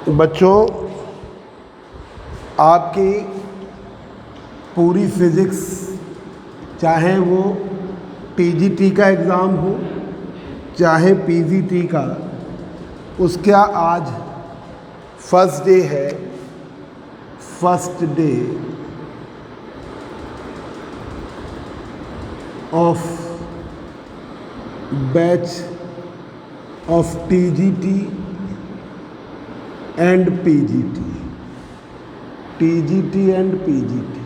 बच्चों, आपकी पूरी फिज़िक्स, चाहे वो टीजीटी का एग्ज़ाम हो चाहे पीजीटी का, उसका आज फर्स्ट डे है। First day of batch of TGT and PGT. TGT and PGT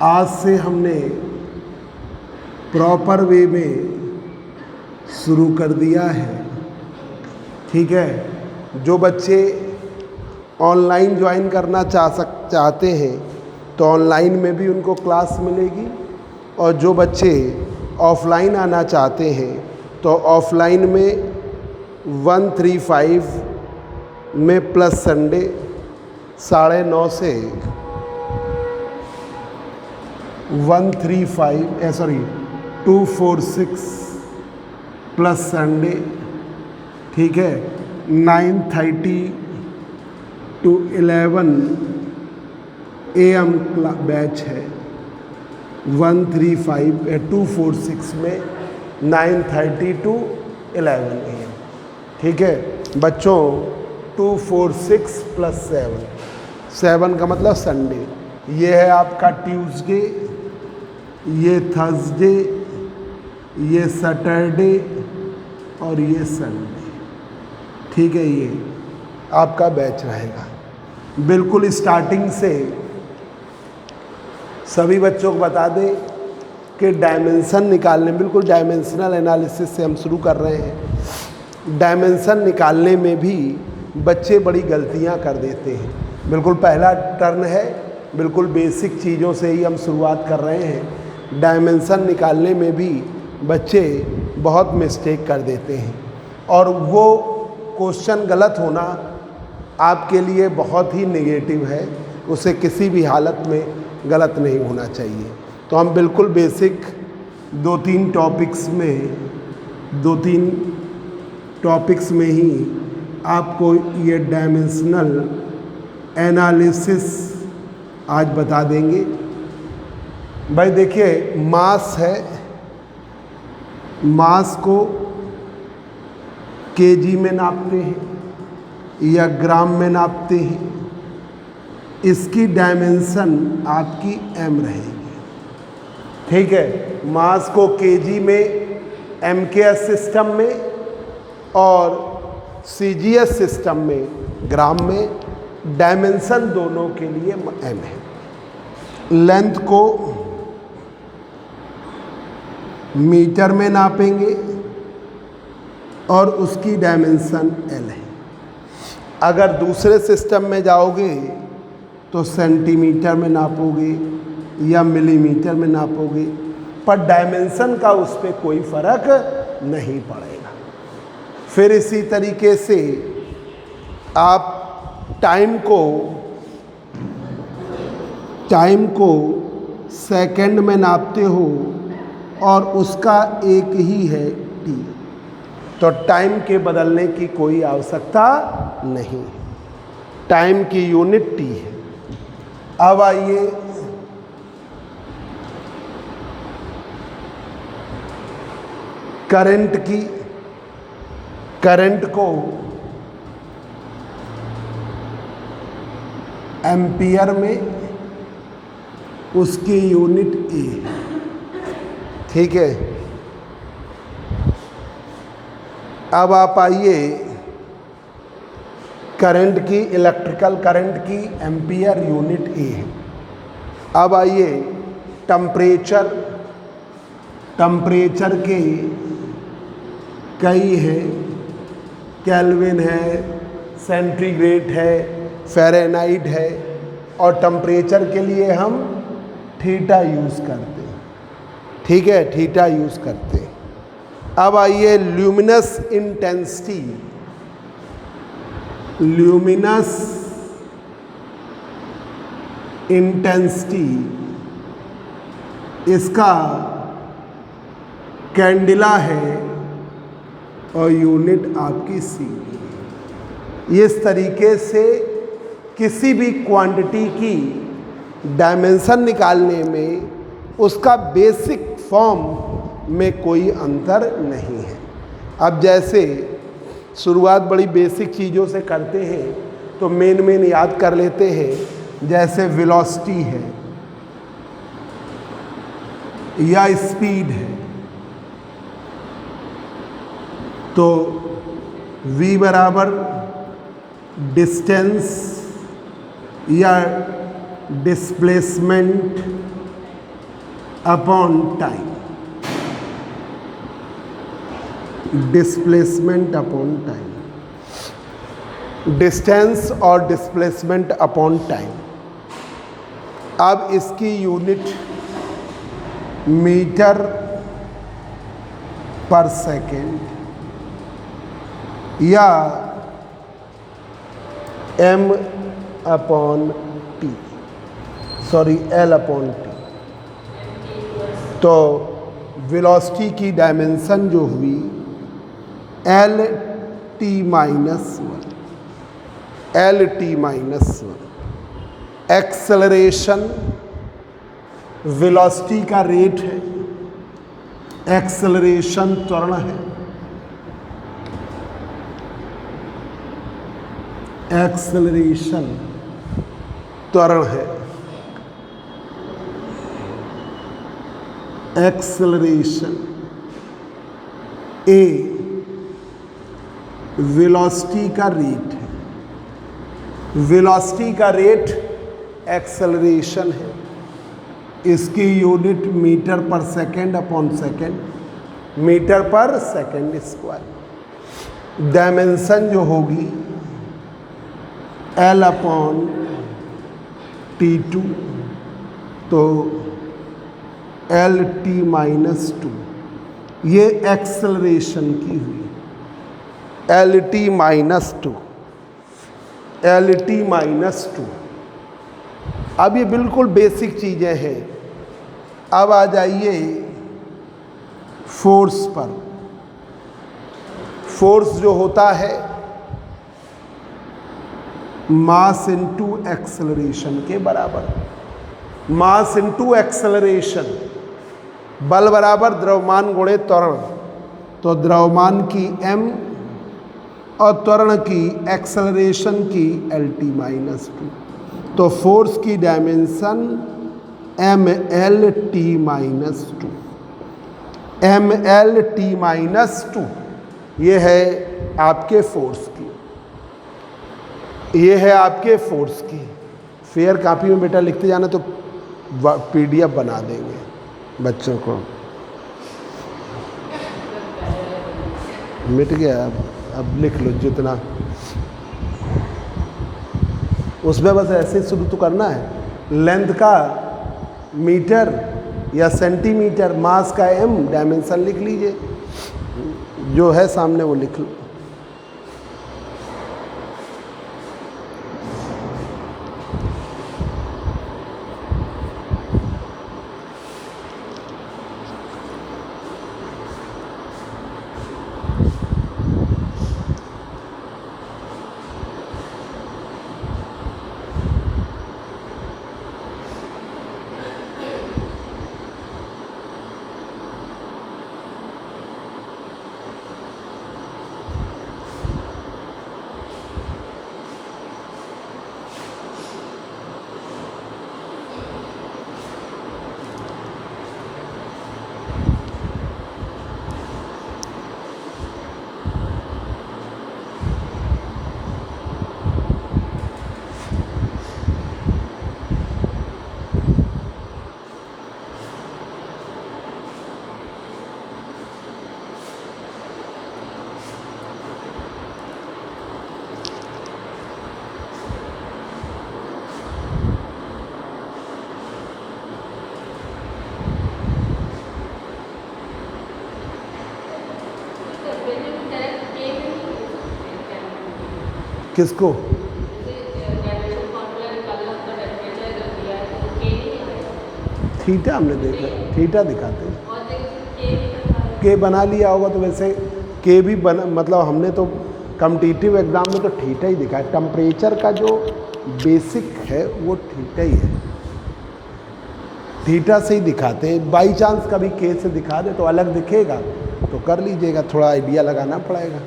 आज से हमने प्रॉपर वे में शुरू कर दिया है। ठीक है, जो बच्चे ऑनलाइन ज्वाइन करना चाहते हैं तो ऑनलाइन में भी उनको क्लास मिलेगी, और जो बच्चे ऑफलाइन आना चाहते हैं तो ऑफलाइन में 135 में प्लस संडे 9:30 से 246 प्लस संडे, ठीक है, 9:30 to 11 AM बैच है। 246 में 9:30 to 11 AM। ठीक है बच्चों, 246 प्लस 7 का मतलब संडे। ये है आपका ट्यूसडे, ये थर्सडे, ये सैटरडे और ये संडे। ठीक है, ये आपका बैच रहेगा। बिल्कुल स्टार्टिंग से सभी बच्चों को बता दें कि डायमेंशन निकालने, बिल्कुल डायमेंशनल एनालिसिस से हम शुरू कर रहे हैं। डायमेंशन निकालने में भी बच्चे बड़ी गलतियां कर देते हैं। बिल्कुल पहला टर्न है, बिल्कुल बेसिक चीज़ों से ही हम शुरुआत कर रहे हैं। डायमेंशन निकालने में भी बच्चे बहुत मिस्टेक कर देते हैं, और वो क्वेश्चन गलत होना आपके लिए बहुत ही नेगेटिव है। उसे किसी भी हालत में गलत नहीं होना चाहिए। तो हम बिल्कुल बेसिक 2-3 टॉपिक्स में ही आपको ये डायमेंशनल एनालिसिस आज बता देंगे। भाई देखिए, मास है, मास को केजी में नापते हैं या ग्राम में नापते हैं। इसकी डायमेंशन आपकी एम रहेगी। ठीक है, मास को केजी में, एमकेएस सिस्टम में और सीजीएस सिस्टम में ग्राम में, डायमेंशन दोनों के लिए एम है। लेंथ को मीटर में नापेंगे और उसकी डायमेंशन एल है। अगर दूसरे सिस्टम में जाओगे तो सेंटीमीटर में नापोगे या मिलीमीटर में नापोगे, पर डायमेंशन का उस पर कोई फर्क नहीं पड़ेगा। फिर इसी तरीके से आप टाइम को सेकंड में नापते हो और उसका एक ही है टी, तो टाइम के बदलने की कोई आवश्यकता नहीं। टाइम की यूनिट टी है। अब आइए करंट को एम्पियर में, उसकी यूनिट ए। ठीक है, अब आप आइए करंट की, इलेक्ट्रिकल करंट की एम्पियर यूनिट ए है। अब आइए टेम्परेचर के कई हैं, केल्विन है, सेंटीग्रेड है, फ़ारेनहाइट है, और टेम्परेचर के लिए हम थीटा यूज़ करते हैं। ठीक है, थीटा यूज़ करते हैं। अब आइए ल्यूमिनस इंटेंसिटी। ल्यूमिनस इंटेंसिटी, इसका कैंडिला है और यूनिट आपकी सी। इस तरीके से किसी भी क्वांटिटी की डायमेंशन निकालने में उसका बेसिक फॉर्म में कोई अंतर नहीं है। अब जैसे शुरुआत बड़ी बेसिक चीज़ों से करते हैं तो मेन याद कर लेते हैं। जैसे वेलोसिटी है या स्पीड है तो v बराबर डिस्टेंस या displacement upon time, displacement upon time, distance और डिस्प्लेसमेंट अपॉन टाइम। अब इसकी यूनिट मीटर पर सेकेंड या m upon T, sorry l upon T. तो वेलोसिटी की डायमेंशन जो हुई L T minus one. Acceleration velocity का रेट है, एक्सेलरेशन त्वरण है, एक्सेलरेशन त्वरण है, एक्सेलरेशन ए वेलोसिटी का रेट है, वेलोसिटी का रेट एक्सेलरेशन है, इसकी यूनिट मीटर पर सेकेंड अपॉन सेकेंड, मीटर पर सेकेंड स्क्वायर। डायमेंशन जो होगी L अपॉन T2 तो LT माइनस 2, ये एक्सेलरेशन की हुई LT माइनस 2, LT माइनस 2। अब ये बिल्कुल बेसिक चीज़ें हैं। अब आ जाइए फोर्स पर। फोर्स जो होता है मास इनटू एक्सेलरेशन के बराबर। मास इनटू एक्सेलरेशन, बल बराबर द्रव्यमान गुणे त्वरण। तो द्रव्यमान की m और त्वरण की एक्सेलरेशन की LT माइनस 2। तो फोर्स की dimension MLT minus 2, MLT minus 2। ये है आपके फोर्स की, ये है आपके फोर्स की। फेयर कॉपी में बेटा लिखते जाना तो PDF बना देंगे बच्चों को। मिट गया। अब लिख लो जितना, उसमें बस ऐसे शुरू तो करना है। लेंथ का मीटर या सेंटीमीटर, मास का m, डायमेंशन लिख लीजिए, जो है सामने वो लिख लो। किसको? थीटा हमने देखा, थीटा दिखाते हैं। के बना लिया होगा तो वैसे के भी बना, मतलब हमने तो कॉम्पिटिटिव एग्जाम में तो थीटा ही दिखा है, टेम्परेचर का जो बेसिक है वो थीटा ही है, थीटा से ही दिखाते हैं। बाई चांस कभी के से दिखा दे तो अलग दिखेगा तो कर लीजिएगा, थोड़ा आइडिया लगाना पड़ेगा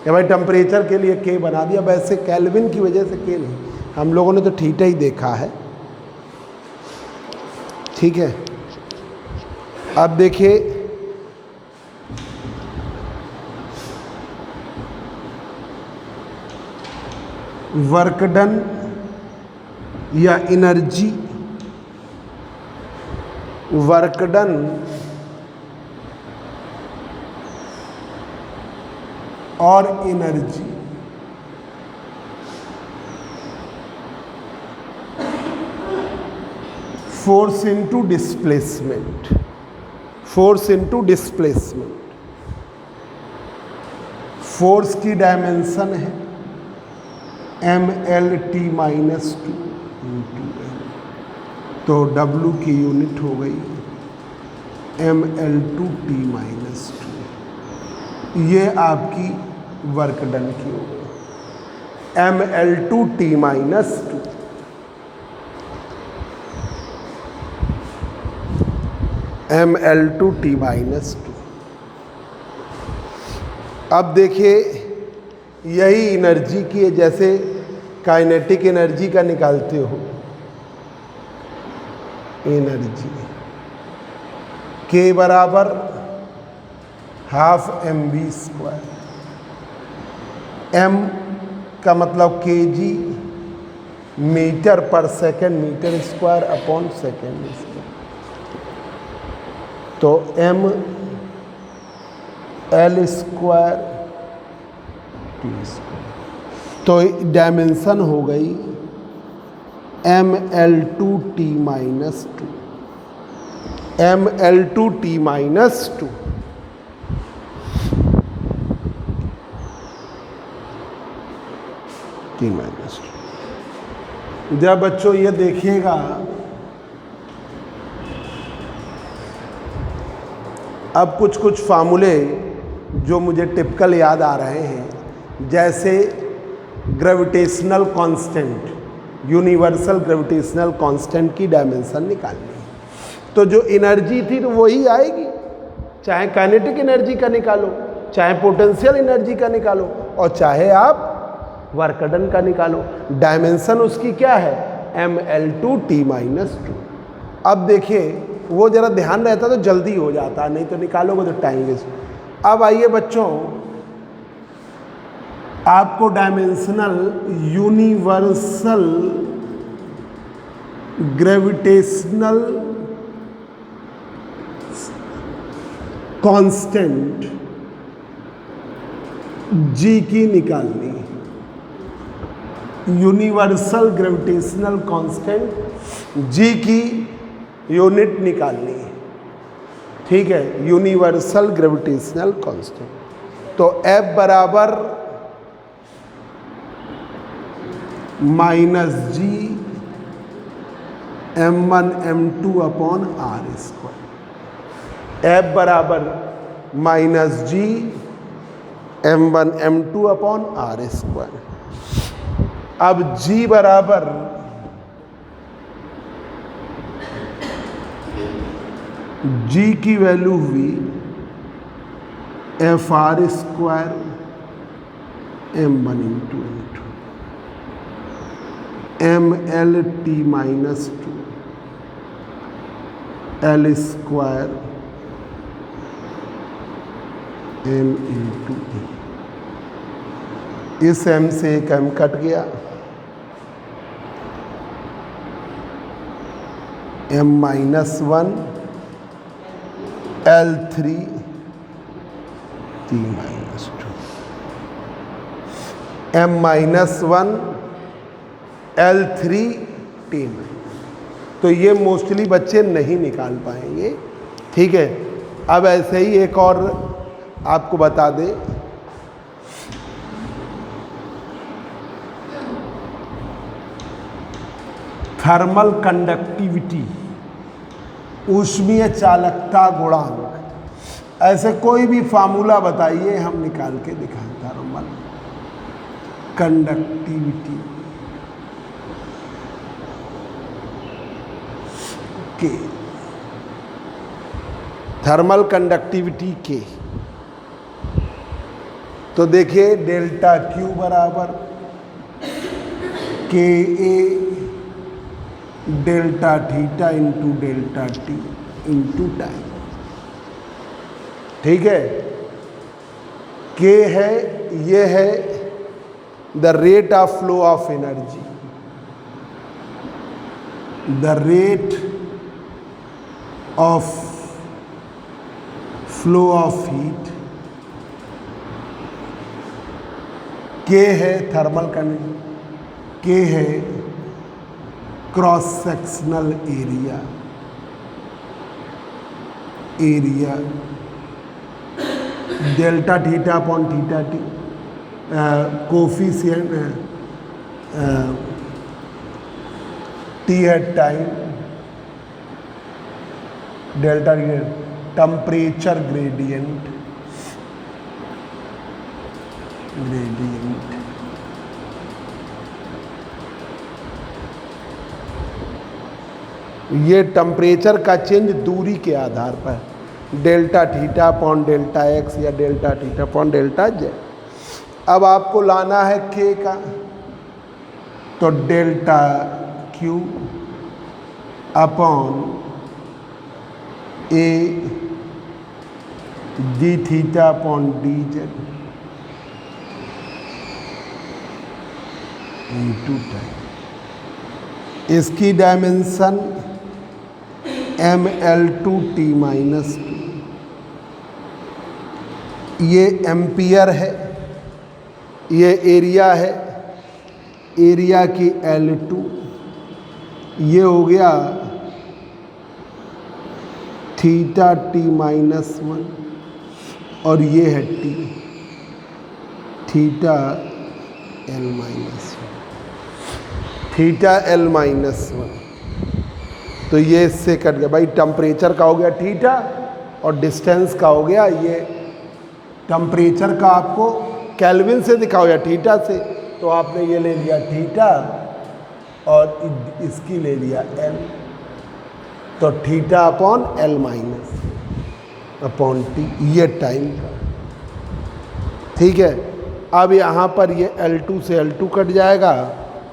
कि भाई टेम्परेचर के लिए के बना दिया, वैसे केल्विन की वजह से के नहीं, हम लोगों ने तो थीटा ही देखा है। ठीक है, अब देखिए वर्क डन या एनर्जी, वर्क डन और energy force into displacement, force into displacement, force की डायमेंशन है mlt माइनस 2 इंटू एम, तो W की यूनिट हो गई ml2t माइनस 2, ये आपकी वर्क डन की हो गई ml2t माइनस 2। ml2t minus 2। अब देखिए यही एनर्जी की है, जैसे काइनेटिक एनर्जी का निकालते हो, एनर्जी के बराबर हाफ mv², m का मतलब kg मीटर पर second, metre square upon second square, तो m l² t², तो डायमेंशन हो गई ml2t minus 2, ml2t minus 2। t minus 2। जब बच्चों ये देखिएगा, अब कुछ कुछ फार्मूले जो मुझे टिपिकल याद आ रहे हैं, जैसे gravitational constant, universal gravitational constant की डायमेंशन निकालनी है, तो जो एनर्जी थी तो वही आएगी, चाहे काइनेटिक एनर्जी का निकालो, चाहे पोटेंशियल एनर्जी का निकालो, और चाहे आप वर्क डन का निकालो। डायमेंशन उसकी क्या है ml2t माइनस 2। अब देखिए वो ज़रा ध्यान रहता तो जल्दी हो जाता, नहीं तो निकालोगे तो टाइम वेस्ट। अब आइए बच्चों, आपको डायमेंशनल यूनिवर्सल ग्रेविटेशनल कांस्टेंट जी की निकालनी है, यूनिवर्सल ग्रेविटेशनल कांस्टेंट जी की यूनिट निकालनी है। ठीक है, यूनिवर्सल ग्रेविटेशनल कांस्टेंट, तो F बराबर माइनस जी m1 m2 upon r², F बराबर माइनस जी m1 m2 अपॉन r²। अब G बराबर G की वैल्यू हुई FR² m1 into mlt minus 2 l² m into e। इस m से एक m कट गया, m minus 1 l3 t minus 2, m minus 1 l3 t minus. तो ये मोस्टली बच्चे नहीं निकाल पाएंगे। ठीक है, अब ऐसे ही एक और आपको बता दें, थर्मल कंडक्टिविटी, ऊष्मीय चालकता गुणांक, ऐसे कोई भी फार्मूला बताइए हम निकाल के दिखाएं। थर्मल कंडक्टिविटी के, थर्मल कंडक्टिविटी के। तो देखिए डेल्टा क्यू बराबर K A delta theta into delta T into time. ठीक है, के है, ये है the rate of flow of energy, the rate of flow of heat, K है थर्मल कंडक्टिविटी, के है cross sectional area, area delta theta upon theta T, coefficient T है time, delta temperature gradient, ये temperature का change दूरी के आधार पर, delta theta upon delta X या delta theta upon delta Z. अब आपको लाना है के का, तो delta Q upon A D theta upon D Z into time. इसकी डायमेंशन ml2t माइनस टू, ये एम्पियर है, ये एरिया है, एरिया की L2, ये हो गया थीटा टी माइनस वन, और ये है T theta L minus one, theta L minus one. तो ये इससे कट गया भाई, टेम्परेचर का हो गया थीटा और डिस्टेंस का हो गया, ये टेम्परेचर का आपको केल्विन से दिखाओ या थीटा से, तो आपने ये ले लिया थीटा और इसकी ले लिया L, तो theta upon L minus upon T, ये टाइम का। ठीक है, अब यहाँ पर ये L2 से L2 कट जाएगा,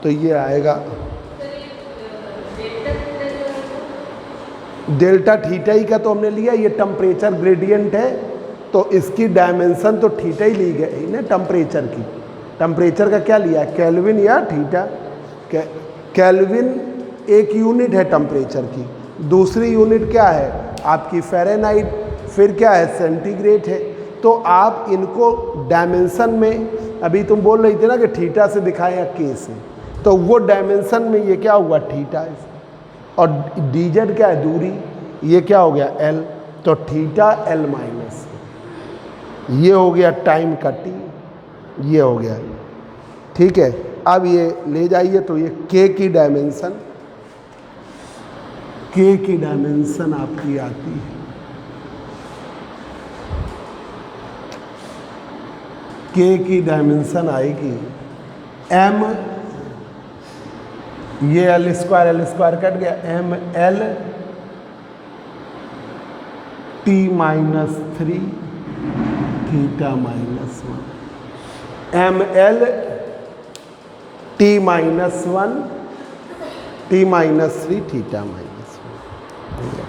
तो ये आएगा डेल्टा थीटा ही का, तो हमने लिया, ये टेम्परेचर ग्रेडियंट है, तो इसकी डायमेंशन तो थीटा ही ली गई ना टेम्परेचर की। टेम्परेचर का क्या लिया, केल्विन या थीटा। केल्विन एक यूनिट है टेम्परेचर की, दूसरी यूनिट क्या है आपकी फ़ारेनहाइट, फिर क्या है सेंटीग्रेड है। तो आप इनको डायमेंशन में, अभी तुम बोल रही थी ना कि थीटा से दिखाएं या के से, तो वो डायमेंशन में ये क्या हुआ थीटा, और डी जेड क्या है दूरी, ये क्या हो गया L, तो थीटा L माइनस, ये हो गया टाइम का T, ये हो गया। ठीक है, अब ये ले जाइए, तो ये K की डायमेंशन, K की डायमेंशन आपकी आती है K की डायमेंशन आएगी M, ये L स्क्वायर कट गया, M L T minus 3 theta minus 1, M L T minus 1 T minus 3 theta minus 1।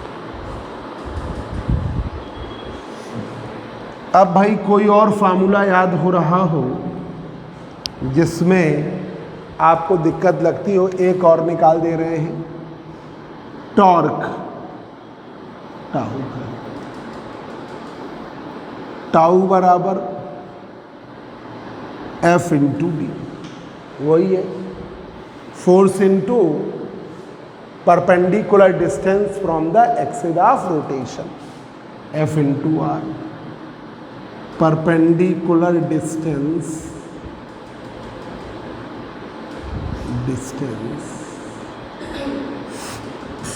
अब भाई कोई और फार्मूला याद हो रहा हो जिसमें आपको दिक्कत लगती हो, एक और निकाल दे रहे हैं, टॉर्क टाउ का, टाउ बराबर F इंटू डी, वही है force into perpendicular distance from the axis of rotation, F into R, perpendicular distance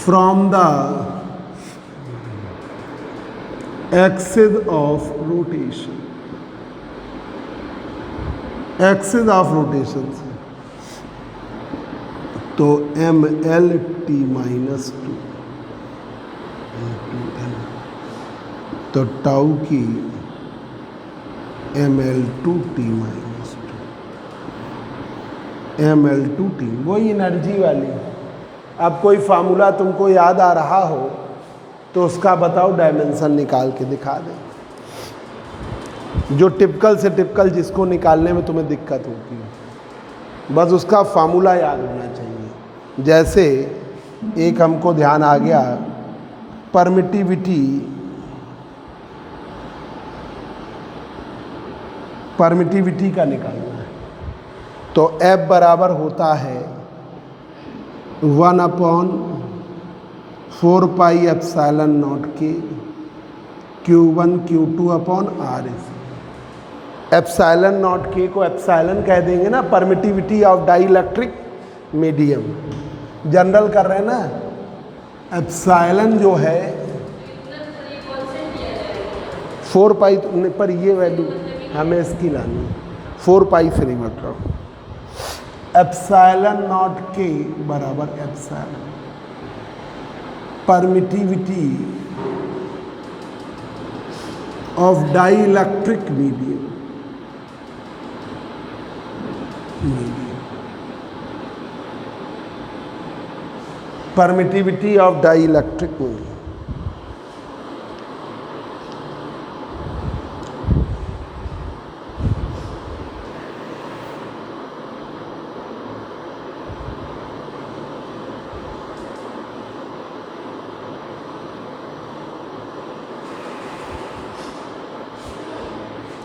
from the axis of rotation, axis of rotation से, तो M L T minus two, तो tau की M L two T minus two, M L two T, वही energy वाली। अब कोई formula तुमको याद आ रहा हो तो उसका बताओ, डायमेंशन निकाल के दिखा दें, जो टिपिकल से टिपिकल जिसको निकालने में तुम्हें दिक्कत होती है, बस उसका फार्मूला याद होना चाहिए। जैसे एक हमको ध्यान आ गया, परमिटिविटी का निकालना है, तो F बराबर होता है 1/4 पाई एप्सिलॉन नॉट के Q1 Q2 upon are. Epsilon nought के को एप्सिलॉन कह देंगे ना, permittivity of dielectric medium, general कर रहे हैं ना। एप्सिलॉन जो है 4 पाई पर, ये वैल्यू हमें इसकी लानी, 4 पाई से नहीं बट रहा। एप्सिलॉन नॉट के बराबर epsilon permittivity of dielectric medium, permittivity of dielectric medium.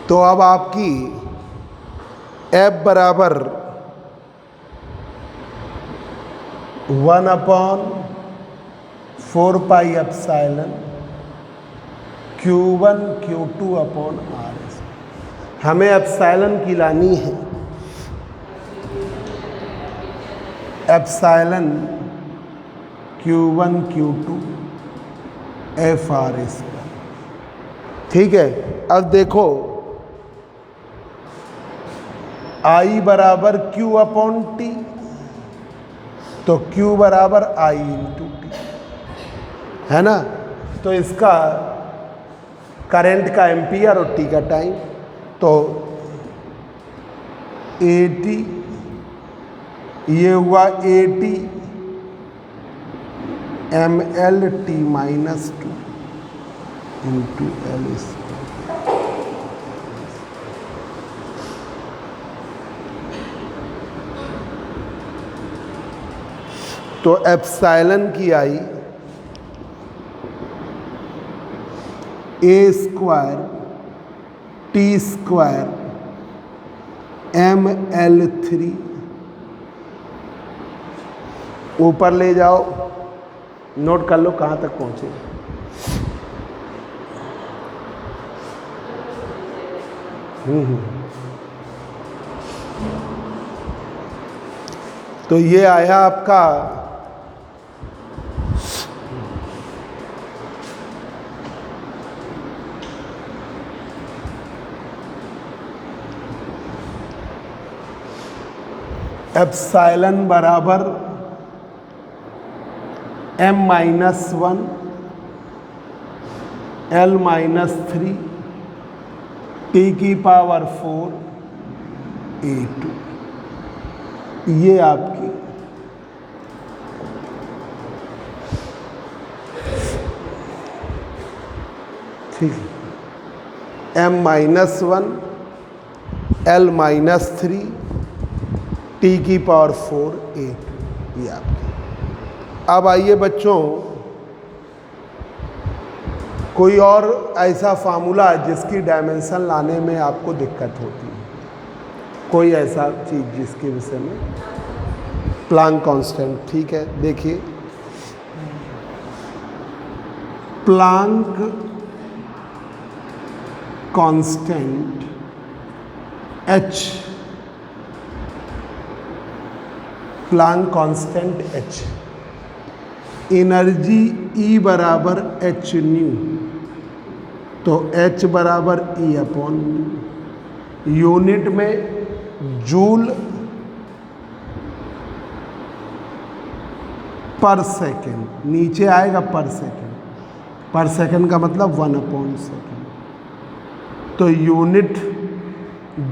तो अब आपकी F बराबर 1/4 pi epsilon Q1 Q2 upon R. हमें एप्सिलॉन की लानी है, epsilon Q1 Q2 F R square. ठीक है, अब देखो I बराबर Q अपॉन टी, तो Q बराबर I इंटू टी है ना। तो इसका करंट का एम्पियर और टी का टाइम, तो AT ये हुआ AT ML T minus 2 into L square. तो एप्सिलॉन की आई ए स्क्वायर टी स्क्वायर ML3, ऊपर ले जाओ, नोट कर लो कहाँ तक पहुँचे। तो ये आया आपका एप्सिलॉन बराबर M-1 L-3 T की पावर 4 A2, ये आपकी ठीक है। M-1 L-3 T की पावर 4 A2, ये आपकी। अब आइए बच्चों, कोई और ऐसा फार्मूला जिसकी डायमेंशन लाने में आपको दिक्कत होती है, कोई ऐसा चीज़ जिसके विषय में। प्लांक कांस्टेंट, ठीक है, देखिए Planck constant H, Planck constant H, energy E बराबर H न्यू, तो H बराबर E अपॉन न्यू। यूनिट में जूल पर सेकेंड, नीचे आएगा पर सेकेंड, पर सेकेंड का मतलब 1/सेकेंड, तो यूनिट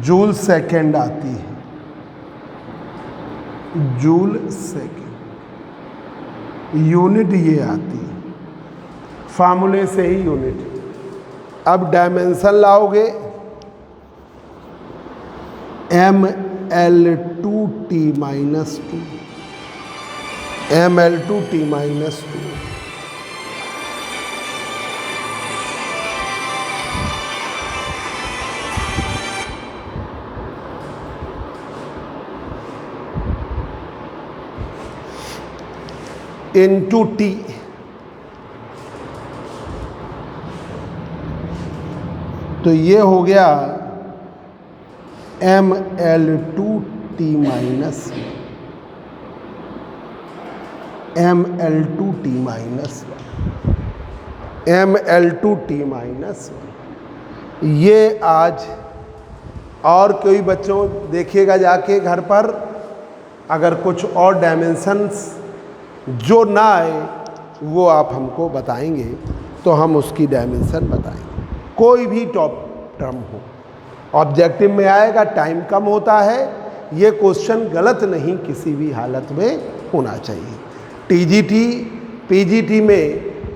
जूल सेकेंड आती है, जूल सेकेंड, यूनिट ये आती है, फार्मूले से ही यूनिट। अब डायमेंशन लाओगे, ml2t - 2, ml2t - 2, इंटू टी, तो ये हो गया ml2t - 1, ml2t - 1। ये आज, और कोई बच्चों देखिएगा जाके घर पर, अगर कुछ और डायमेंशंस जो ना आए वो आप हमको बताएंगे तो हम उसकी डायमेंशन बताएंगे। कोई भी टर्म हो, ऑब्जेक्टिव में आएगा, टाइम कम होता है, ये क्वेश्चन गलत नहीं किसी भी हालत में होना चाहिए।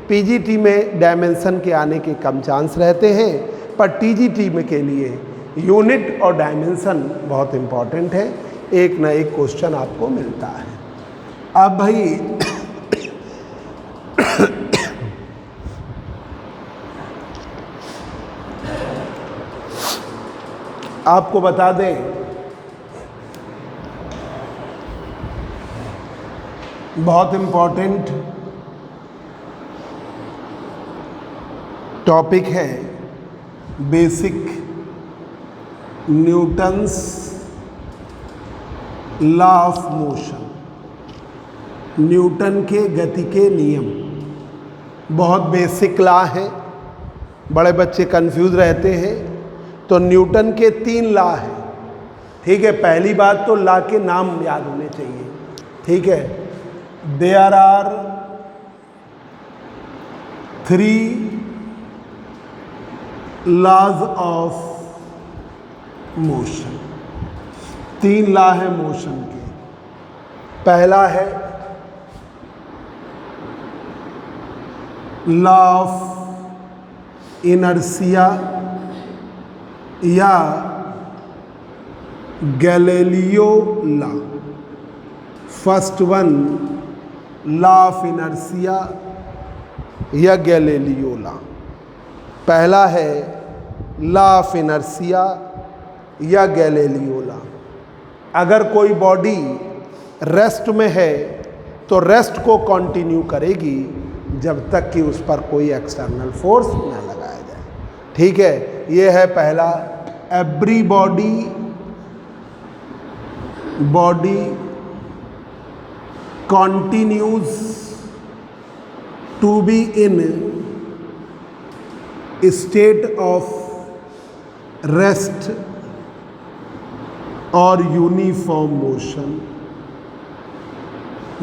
पीजीटी में डायमेंशन के आने के कम चांस रहते हैं, पर टीजीटी में के लिए यूनिट और डायमेंशन बहुत इम्पॉर्टेंट है, एक ना एक क्वेश्चन आपको मिलता है। अब भाई आपको बता दें, बहुत इम्पॉर्टेंट टॉपिक है basic Newton's law of motion, Newton के गति के नियम। बहुत बेसिक लॉ है, बड़े बच्चे कंफ्यूज रहते हैं। तो न्यूटन के 3 लॉ हैं, ठीक है। पहली बात तो लॉ के नाम याद होने चाहिए, ठीक है। There are 3 laws of motion, 3 law है मोशन के। पहला है लॉ ऑफ इनर्शिया या Galileo law. First one law of inertia या गैलीलियो लॉ। पहला है लॉ ऑफ इनर्शिया या गैलीलियो लॉ। अगर कोई बॉडी रेस्ट में है तो रेस्ट को कंटिन्यू करेगी जब तक कि उस पर कोई एक्सटर्नल फोर्स ना लगाया जाए, ठीक है। ये है पहला, every body continues to be in state of rest और यूनिफॉर्म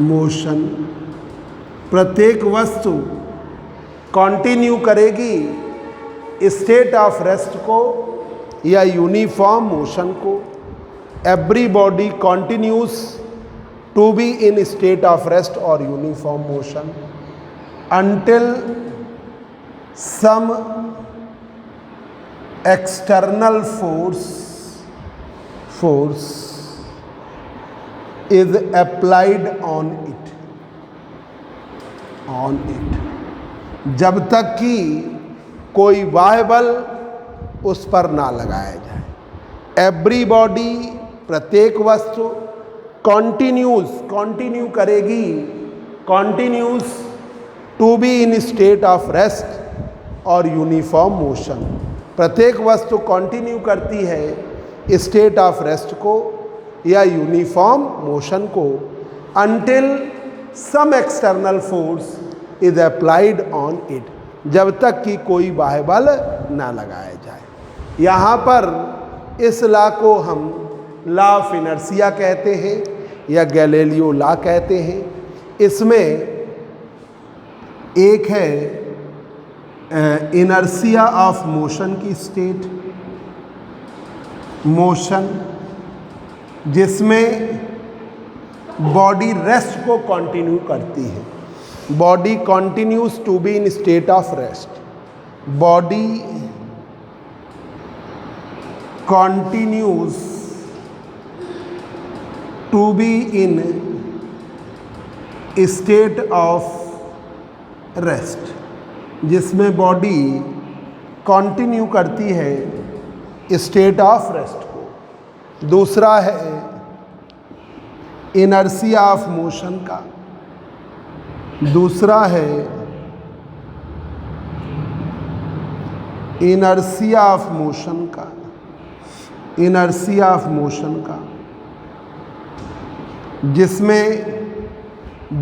मोशन। प्रत्येक वस्तु कंटिन्यू करेगी स्टेट ऑफ रेस्ट को या यूनिफॉर्म मोशन को। Every body continues to be in state of rest और uniform motion until some external force is applied on it, जब तक कि कोई बाह्य बल उस पर ना लगाया जाए। एवरी बॉडी, प्रत्येक वस्तु कंटिन्यू करेगी, continues to be in state of rest और यूनिफॉर्म मोशन। प्रत्येक वस्तु कंटिन्यू करती है स्टेट ऑफ रेस्ट को या यूनिफॉर्म मोशन को until some external force is applied on it, जब तक कि कोई बाह्य बल ना लगाया जाए। यहाँ पर इस लॉ को हम लॉ ऑफ इनर्शिया कहते हैं या गैलीलियो लॉ कहते हैं। इसमें एक है इनर्शिया ऑफ मोशन की स्टेट, मोशन जिसमें बॉडी रेस्ट को कंटिन्यू करती है, body continues to be in state of rest, body continues to be in state of rest, जिसमें बॉडी कंटिन्यू करती है स्टेट ऑफ रेस्ट को। दूसरा है इनर्शिया ऑफ मोशन का, दूसरा है इनर्शिया ऑफ मोशन का, इनर्शिया ऑफ मोशन का जिसमें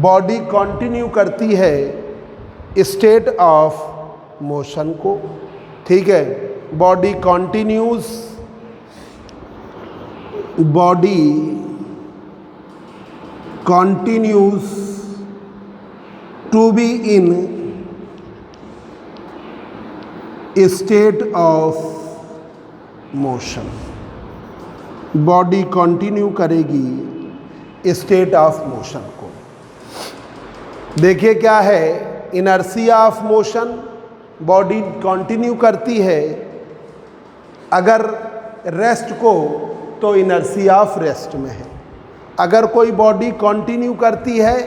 बॉडी कंटिन्यू करती है स्टेट ऑफ मोशन को। ठीक है, body continues, body continues to be in a state of motion, body continue करेगी स्टेट ऑफ मोशन को। देखिए क्या है, inertia of motion, body continue करती है अगर रेस्ट को तो इनर्शिया ऑफ रेस्ट में है, अगर कोई बॉडी कंटिन्यू करती है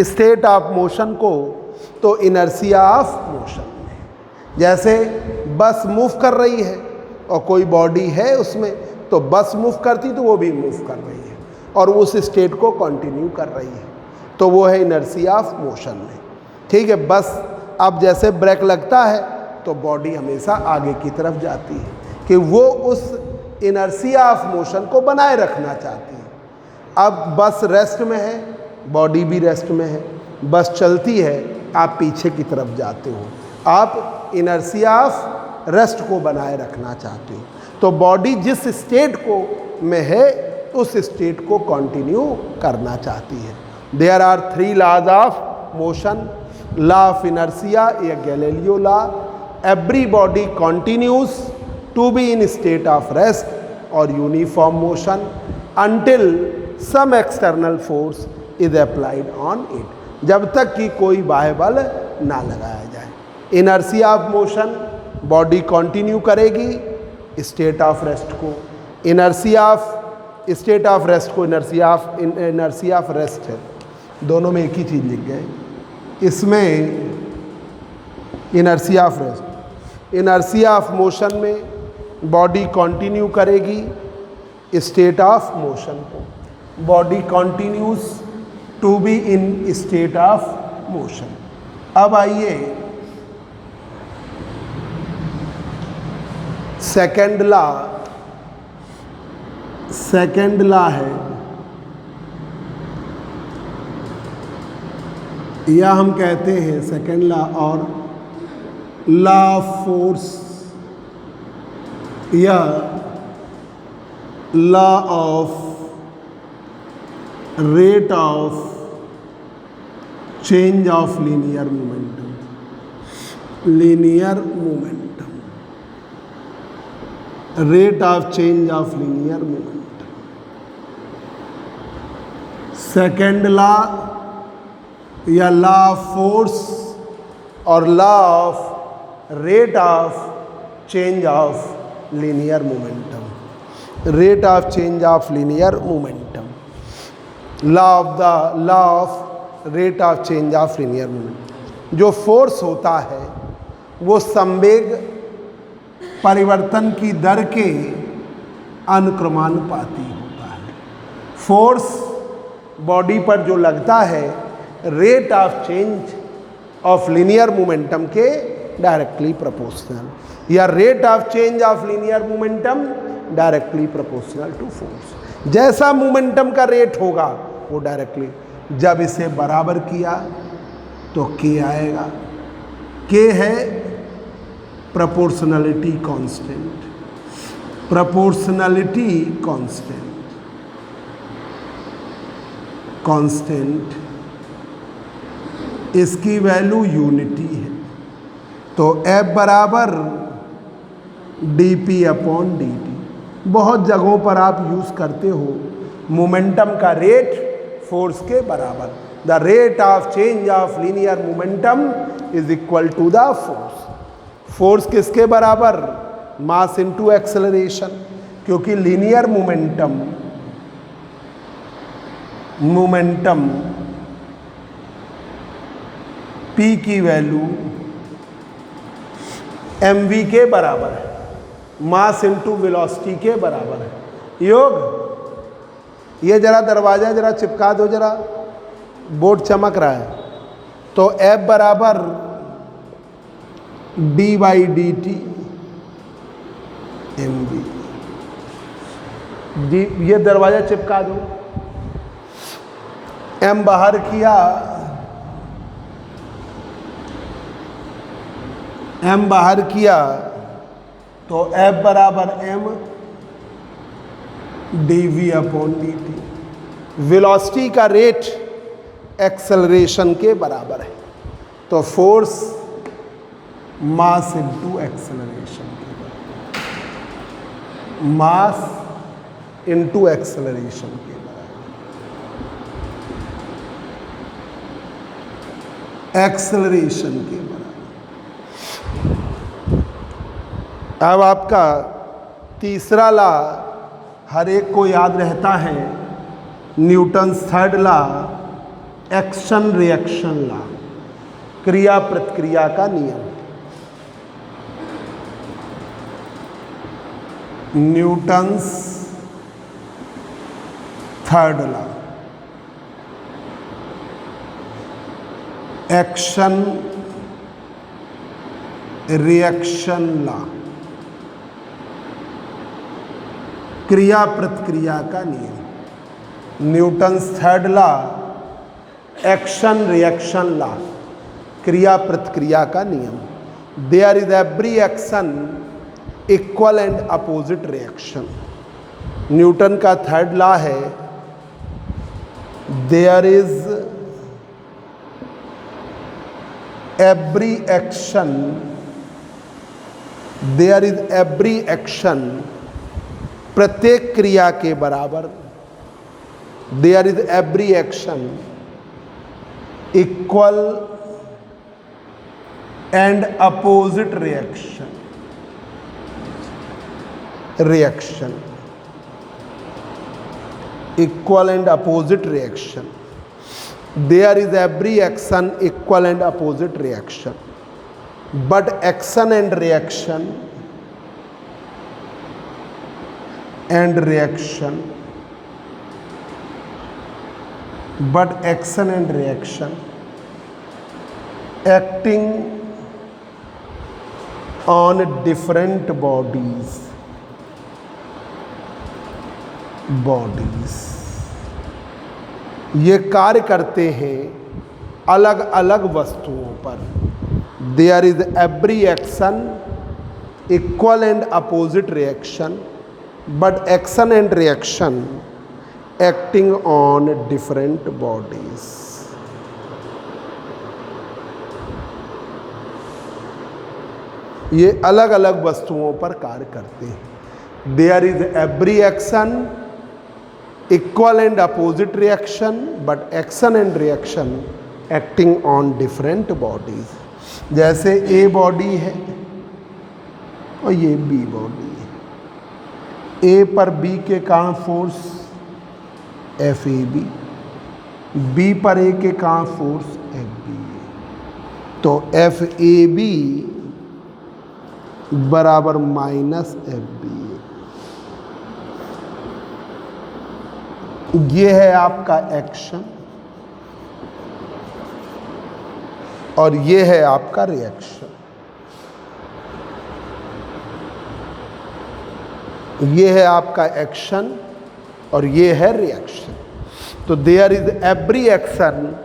स्टेट ऑफ मोशन को तो इनर्शिया ऑफ मोशन में। जैसे बस मूव कर रही है और कोई बॉडी है उसमें, तो बस मूव करती तो वो भी मूव कर रही है और उस स्टेट को कंटिन्यू कर रही है, तो वो है इनर्शिया ऑफ मोशन में। ठीक है, बस अब जैसे ब्रेक लगता है तो बॉडी हमेशा आगे की तरफ जाती है कि वो उस इनर्शिया ऑफ मोशन को बनाए रखना चाहती है। अब बस रेस्ट में है, बॉडी भी रेस्ट में है, बस चलती है, आप पीछे की तरफ जाते हो, आप इनर्शिया ऑफ रेस्ट को बनाए रखना चाहते हो। तो बॉडी जिस स्टेट को में है उस स्टेट को कंटिन्यू करना चाहती है। There are 3 laws of motion, law of inertia या Galileo law. Every body continues to be in state of rest और uniform motion until some external force is applied on it, जब तक कि कोई बाह्य बल ना लगाया जाए। Inertia of motion, body continue करेगी स्टेट ऑफ रेस्ट को, inertia of state of rest को इनर्शिया ऑफ रेस्ट है, दोनों में एक ही चीज़ लिख गए। इसमें inertia of rest, inertia of motion में बॉडी कंटिन्यू करेगी स्टेट ऑफ मोशन को, body continues to be in state of motion. अब आइए सेकंड लॉ, सेकंड लॉ है या हम कहते हैं सेकंड लॉ और लॉ ऑफ फोर्स या law of rate of change of linear momentum, linear momentum, rate of change of linear momentum. Second law या लॉ ऑफ फोर्स और law of rate of change of linear momentum, rate of change of linear momentum, law of rate of change of linear momentum. जो force होता है वो संवेग परिवर्तन की दर के अनुक्रमानुपाती होता है। फोर्स बॉडी पर जो लगता है rate of change of linear momentum के डायरेक्टली प्रोपोर्शनल, या rate of change of linear momentum directly proportional to force. जैसा मोमेंटम का रेट होगा वो डायरेक्टली, जब इसे बराबर किया तो के आएगा। के है प्रोपोर्शनलिटी कांस्टेंट, प्रोपोर्शनलिटी कांस्टेंट इसकी वैल्यू यूनिटी है। तो F बराबर dp अपॉन dt। बहुत जगहों पर आप यूज करते हो मोमेंटम का रेट फोर्स के बराबर। The rate of change of linear momentum is equal to the force. Force किसके बराबर? मास इनटू एक्सेलरेशन, क्योंकि लीनियर मोमेंटम P की वैल्यू mv के बराबर है, मास इनटू वेलोसिटी के बराबर है। योग ये जरा दरवाजा जरा चिपका दो, जरा बोर्ड चमक रहा है। तो F बराबर d by D T mv। ये दरवाजा चिपका दो। m बाहर किया, m बाहर किया तो F बराबर m dv upon dt। Velocity का रेट एक्सेलरेशन के बराबर है। तो फोर्स मास इनटू एक्सेलरेशन के बराबर, मास इनटू एक्सेलरेशन के बराबर, एक्सेलरेशन के बराबर। अब आपका तीसरा लॉ हर एक को याद रहता है, Newton's third law, action reaction law, क्रिया प्रतिक्रिया का नियम। Newton's third law, action reaction law, क्रिया प्रतिक्रिया का नियम। Newton's third law, action reaction law, क्रिया प्रतिक्रिया का नियम। There is every action equal and opposite reaction. Newton का थर्ड लॉ है, there is every action, there is every action, प्रत्येक क्रिया के बराबर, there is every action equal and opposite reaction, reaction equal and opposite reaction. There is every action equal and opposite reaction, but action and reaction and reaction, but action and reaction acting on different bodies, ये कार्य करते हैं अलग अलग वस्तुओं पर। There is every action equal and opposite reaction, but action and reaction acting on different bodies। ये अलग अलग वस्तुओं पर कार्य करते हैं। There is every action equal and opposite reaction, but action and reaction acting on different bodies. जैसे A body है और ये बी बॉडी है। ए पर बी के कारण force F A B, B पर ए के कारण फोर्स एफ बी ए। तो एफ ए बी बराबर माइनस एफ बी ए। ये है आपका एक्शन और ये है आपका रिएक्शन। ये है आपका एक्शन और ये है रिएक्शन। तो there is every action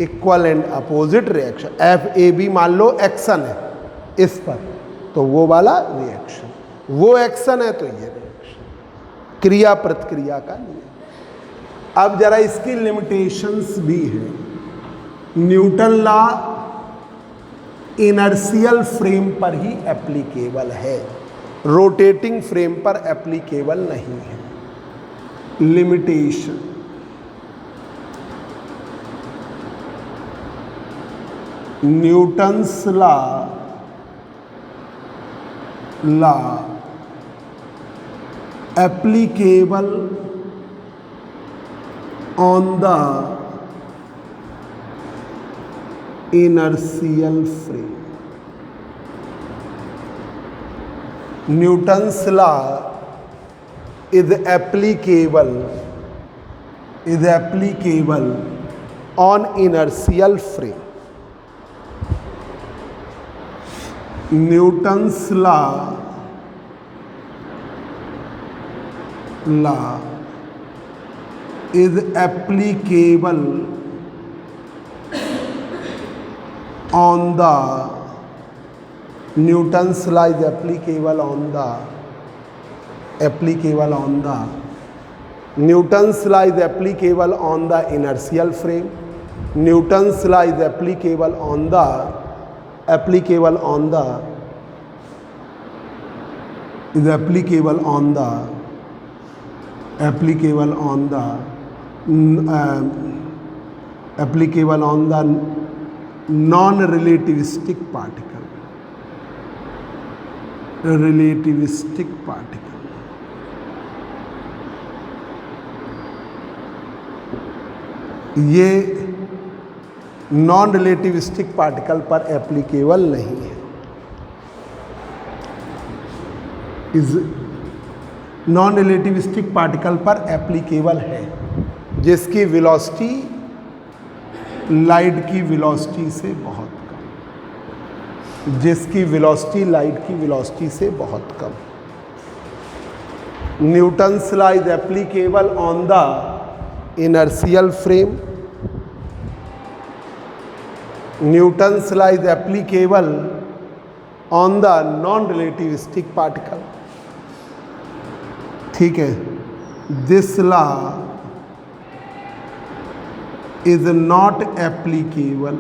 equal and opposite reaction. F A B मान लो एक्शन है इस पर, तो वो वाला रिएक्शन, वो एक्शन है तो ये क्रिया प्रतिक्रिया का नियम। अब जरा इसकी लिमिटेशंस भी है। न्यूटन लॉ इनर्शियल फ्रेम पर ही एप्लीकेबल है, रोटेटिंग फ्रेम पर एप्लीकेबल नहीं है। Limitation, Newton's law applicable on the inertial frame. Newton's law is applicable on inertial frame. Newton's law is applicable on the Newton's law is applicable on the Newton's law is applicable on the inertial frame. Newton's law is applicable on the non-relativistic particle. ये non relativistic particle पर applicable नहीं है। इस non relativistic particle पर applicable है जिसकी velocity light की velocity से बहुत कम, लाइट की वेलोसिटी से बहुत कम। Newton's law is applicable on the inertial frame. Newton's law is applicable on the non-relativistic particle. ठीक है, this law is not applicable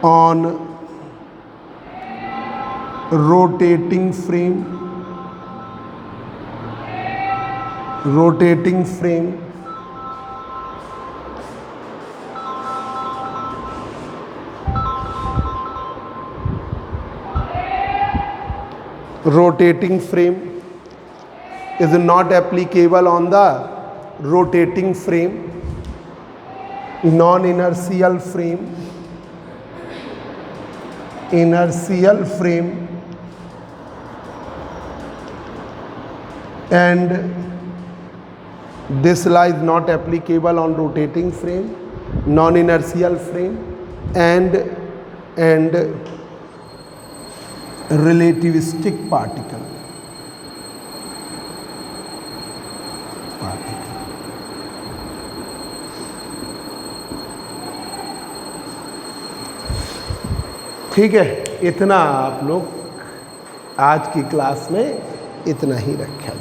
on rotating frame. Rotating frame is not applicable on the rotating frame, non-inertial frame, inertial frame, and this law is not applicable on rotating frame, non-inertial frame, and relativistic particle. ठीक है, इतना आप लोग आज की class में इतना ही रखें।